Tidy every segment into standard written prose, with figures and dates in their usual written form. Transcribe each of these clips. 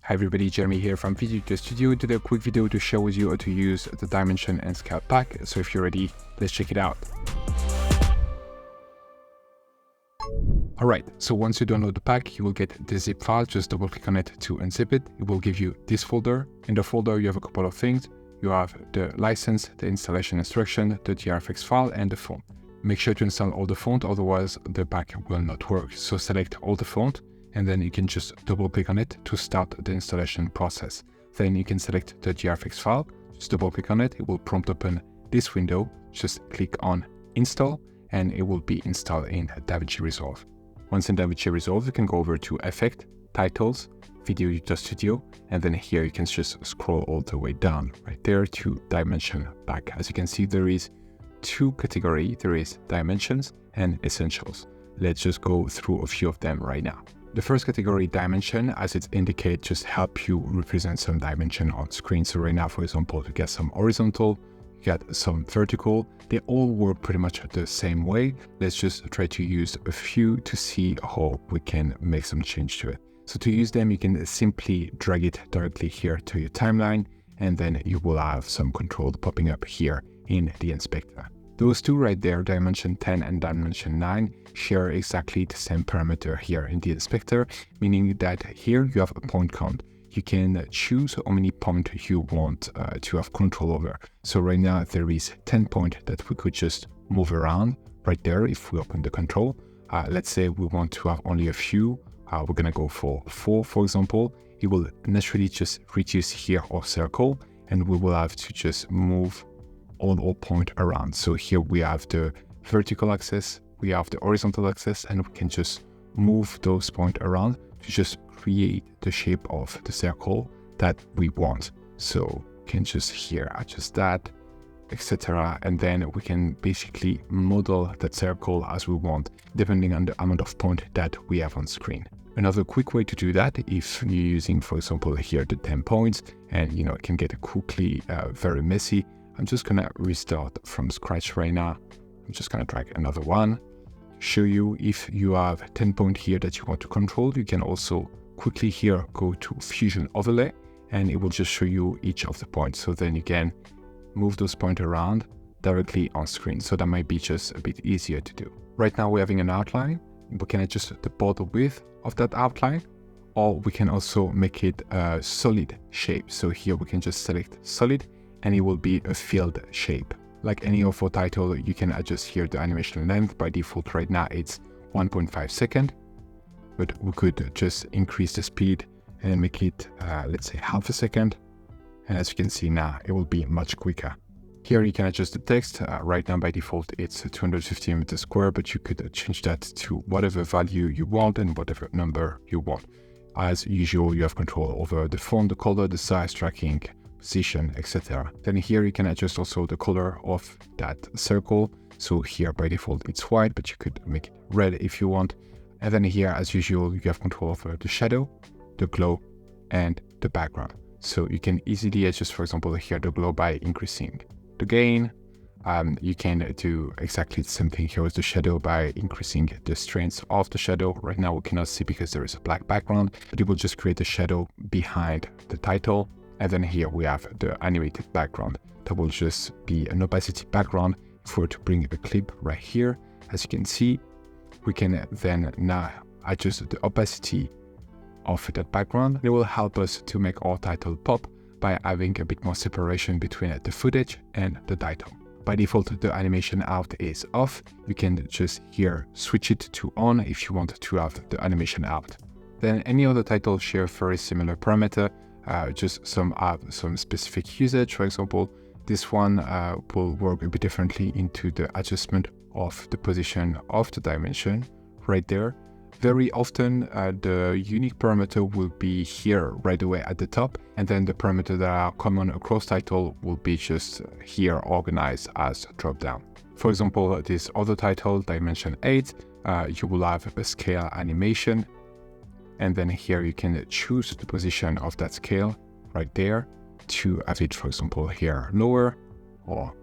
Hi everybody, Jeremy here from Davinci Studio. Today a quick video to share with you how to use the dimension and scale pack. So if you're ready, let's check it out. Alright, so once you download the pack, you will get the zip file. Just double click on it to unzip it. It will give you this folder. In the folder, you have a couple of things. You have the license, the installation instruction, the TRFX file, and the font. Make sure to install all the font, otherwise the pack will not work. So select all the font, and then you can just double click on it to start the installation process. Then you can select the TRFX file, just double click on it, it will prompt open this window, just click on install, and it will be installed in Davinci Resolve. Once in Davinci Resolve, you can go over to Effect, Titles, Video Editor Studio, and then here you can just scroll all the way down right there to Dimension Pack. As you can see, there is two categories, there is Dimensions and Essentials. Let's just go through a few of them right now. The first category, dimension, as it indicates, just help you represent some dimension on screen. So right now, for example, you get some horizontal, you get some vertical. They all work pretty much the same way. Let's just try to use a few to see how we can make some change to it. So to use them, you can simply drag it directly here to your timeline, and then you will have some control popping up here in the inspector. Those two right there, dimension 10 and dimension 9, share exactly the same parameter here in the inspector, meaning that here you have a point count. You can choose how many points you want to have control over. So right now there is 10 points that we could just move around right there if we open the control. Let's say we want to have only a few. We're gonna go for 4, for example. It will naturally just reduce here our circle, and we will have to just move all point around. So here we have the vertical axis, we have the horizontal axis, and we can just move those points around to just create the shape of the circle that we want. So we can just here adjust that, etc. And then we can basically model that circle as we want, depending on the amount of points that we have on screen. Another quick way to do that, if you're using, for example, here the 10 points, and it can get quickly very messy. I'm just gonna restart from scratch right now. I'm just gonna drag another one. Show you if you have 10 points here that you want to control, you can also quickly here go to Fusion Overlay, and it will just show you each of the points. So then you can move those points around directly on screen. So that might be just a bit easier to do. Right now we're having an outline. We can adjust the border width of that outline, or we can also make it a solid shape. So here we can just select solid, and it will be a filled shape. Like any of our title, you can adjust here the animation length. By default right now it's 1.5 seconds, but we could just increase the speed and make it, let's say, half a second. And as you can see now, it will be much quicker. Here you can adjust the text. Right now by default it's 250 meters square, but you could change that to whatever value you want and whatever number you want. As usual, you have control over the font, the color, the size, tracking, position, etc. Then here you can adjust also the color of that circle. So here by default it's white, but you could make it red if you want. And then here, as usual, you have control over the shadow, the glow, and the background. So you can easily adjust, for example, here the glow by increasing the gain. You can do exactly the same thing here with the shadow by increasing the strength of the shadow. Right now we cannot see because there is a black background, but it will just create a shadow behind the title. And then here we have the animated background. That will just be an opacity background. If we were to bring a clip right here, as you can see, we can then now adjust the opacity of that background. It will help us to make our title pop by having a bit more separation between the footage and the title. By default, the animation out is off. You can just here switch it to on if you want to have the animation out. Then any other title share very similar parameter. Just some specific usage. For example, this one will work a bit differently into the adjustment of the position of the dimension right there. Very often the unique parameter will be here right away at the top, and then the parameters that are common across title will be just here organized as drop down. For example, this other title, dimension 8, you will have a scale animation. And then here you can choose the position of that scale right there to have it, for example, here lower or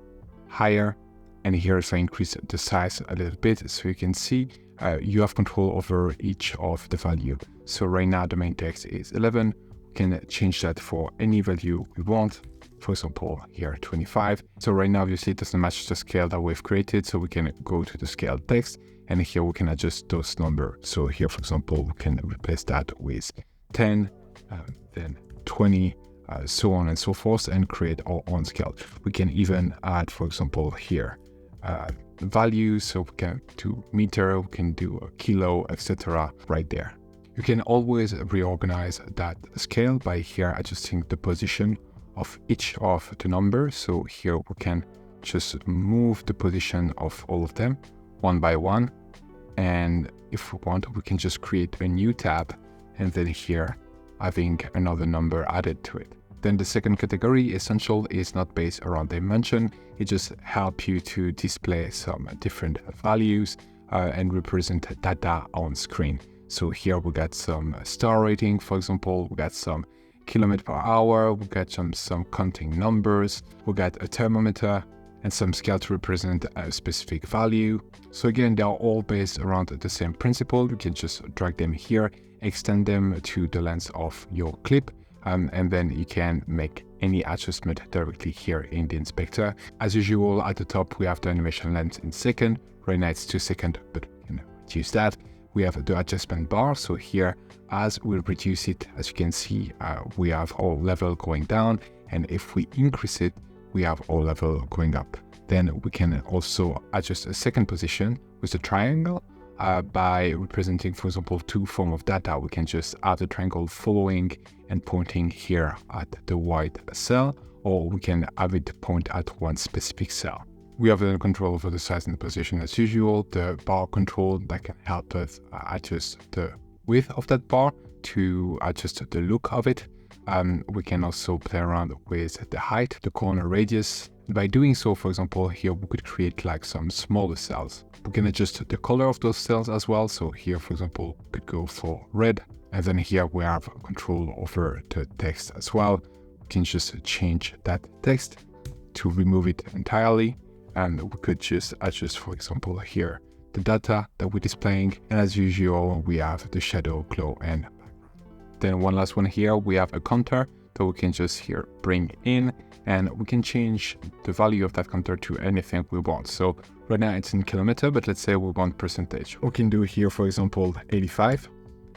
higher. And here if I increase the size a little bit, so you can see you have control over each of the value. So right now the main text is 11. we can change that for any value we want. For example, here 25. So right now, obviously, it doesn't match the scale that we've created. So we can go to the scale text, and here we can adjust those numbers. So here, for example, we can replace that with 10, then 20, so on and so forth, and create our own scale. We can even add, for example, here, values. So we can do meter, we can do a kilo, etc. right there. You can always reorganize that scale by here adjusting the position of each of the numbers. So here we can just move the position of all of them one by one. And if we want, we can just create a new tab and then here having another number added to it. Then the second category, essential, is not based around dimension. It just helps you to display some different values and represent data on screen. So here we got some star rating, for example, we got some kilometer per hour, we got some counting numbers, we got a thermometer and some scale to represent a specific value. So again, they are all based around the same principle. You can just drag them here, extend them to the length of your clip, and then you can make any adjustment directly here in the inspector. As usual, at the top, we have the animation length in second. Right now it's 2 seconds, but we can reduce that. We have the adjustment bar. So here, as we reduce it, as you can see, we have our level going down. And if we increase it, we have our level going up. Then we can also adjust a second position with the triangle by representing, for example, two forms of data. We can just have the triangle following and pointing here at the white cell, or we can have it point at one specific cell. We have the control over the size and the position as usual, the bar control that can help us adjust the width of that bar to adjust the look of it. We can also play around with the height, the corner radius. By doing so, for example, here we could create like some smaller cells. We can adjust the color of those cells as well. So here, for example, we could go for red. And then here we have control over the text as well. We can just change that text to remove it entirely. And we could just adjust, for example, here, the data that we're displaying. And as usual, we have the shadow, glow, and background. Then one last one here, we have a counter that we can just here bring in, and we can change the value of that counter to anything we want. So right now it's in kilometer, but let's say we want percentage. We can do here, for example, 85.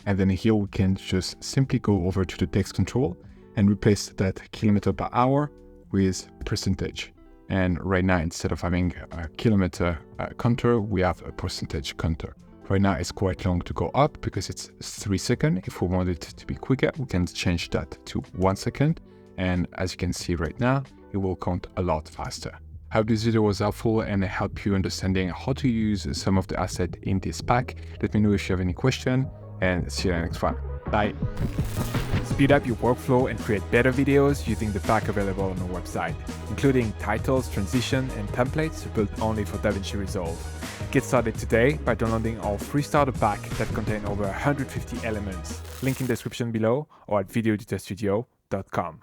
And then here we can just simply go over to the text control and replace that kilometer per hour with percentage. And right now, instead of having a kilometer counter, we have a percentage counter. Right now, it's quite long to go up because it's 3 seconds. If we want it to be quicker, we can change that to 1 second. And as you can see right now, it will count a lot faster. I hope this video was helpful and help you understanding how to use some of the assets in this pack. Let me know if you have any question, and see you in the next one. Bye. Speed up your workflow and create better videos using the pack available on our website, including titles, transition, and templates built only for Davinci Resolve. Get started today by downloading our free starter pack that contains over 150 elements. Link in the description below or at videoeditorstudio.com.